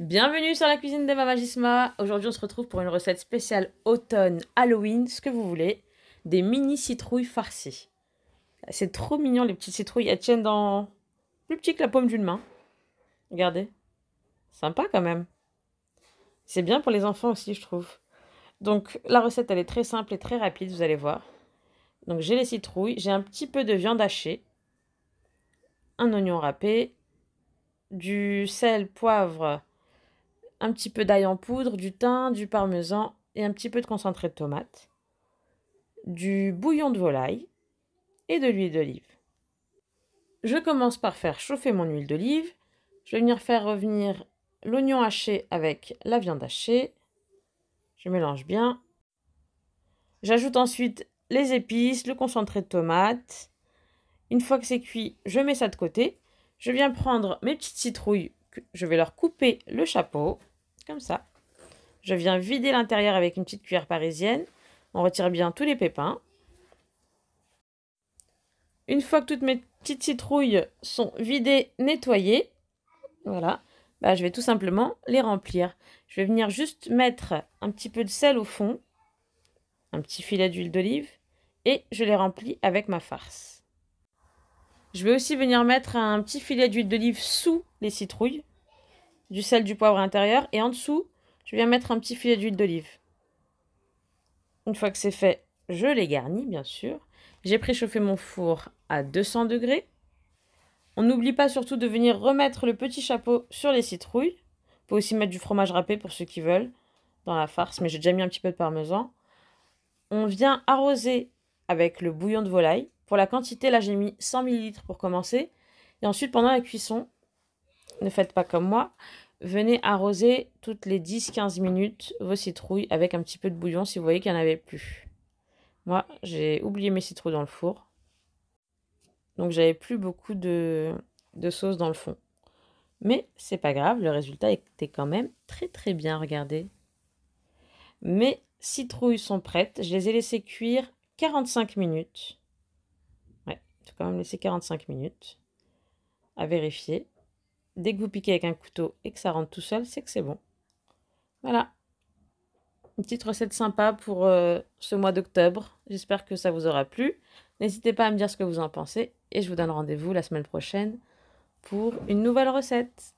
Bienvenue sur la cuisine de Mama Gisma. Aujourd'hui, on se retrouve pour une recette spéciale automne, Halloween, ce que vous voulez. Des mini citrouilles farcies. C'est trop mignon, les petites citrouilles. Elles tiennent dans plus petit que la paume d'une main. Regardez. Sympa quand même. C'est bien pour les enfants aussi, je trouve. Donc, la recette, elle est très simple et très rapide, vous allez voir. Donc, j'ai les citrouilles, j'ai un petit peu de viande hachée, un oignon râpé, du sel, poivre, un petit peu d'ail en poudre, du thym, du parmesan et un petit peu de concentré de tomate, du bouillon de volaille et de l'huile d'olive. Je commence par faire chauffer mon huile d'olive. Je vais venir faire revenir l'oignon haché avec la viande hachée. Je mélange bien. J'ajoute ensuite les épices, le concentré de tomate. Une fois que c'est cuit, je mets ça de côté. Je viens prendre mes petites citrouilles. Je vais leur couper le chapeau, comme ça. Je viens vider l'intérieur avec une petite cuillère parisienne. On retire bien tous les pépins. Une fois que toutes mes petites citrouilles sont vidées, nettoyées, voilà, je vais tout simplement les remplir. Je vais venir juste mettre un petit peu de sel au fond, un petit filet d'huile d'olive, et je les remplis avec ma farce. Je vais aussi venir mettre un petit filet d'huile d'olive sous les citrouilles, du sel, du poivre à l'intérieur, et en dessous, je viens mettre un petit filet d'huile d'olive. Une fois que c'est fait, je les garnis, bien sûr. J'ai préchauffé mon four à 200 degrés. On n'oublie pas surtout de venir remettre le petit chapeau sur les citrouilles. On peut aussi mettre du fromage râpé pour ceux qui veulent dans la farce, mais j'ai déjà mis un petit peu de parmesan. On vient arroser avec le bouillon de volaille. Pour la quantité, là j'ai mis 100 ml pour commencer. Et ensuite, pendant la cuisson, ne faites pas comme moi, venez arroser toutes les 10-15 minutes vos citrouilles avec un petit peu de bouillon si vous voyez qu'il n'y en avait plus. Moi, j'ai oublié mes citrouilles dans le four. Donc, j'avais plus beaucoup de sauce dans le fond. Mais c'est pas grave, le résultat était quand même très très bien, regardez. Mes citrouilles sont prêtes. Je les ai laissées cuire 45 minutes. Ouais, il faut quand même laisser 45 minutes. À vérifier. Dès que vous piquez avec un couteau et que ça rentre tout seul, c'est que c'est bon. Voilà. Une petite recette sympa pour ce mois d'octobre. J'espère que ça vous aura plu. N'hésitez pas à me dire ce que vous en pensez. Et je vous donne rendez-vous la semaine prochaine pour une nouvelle recette.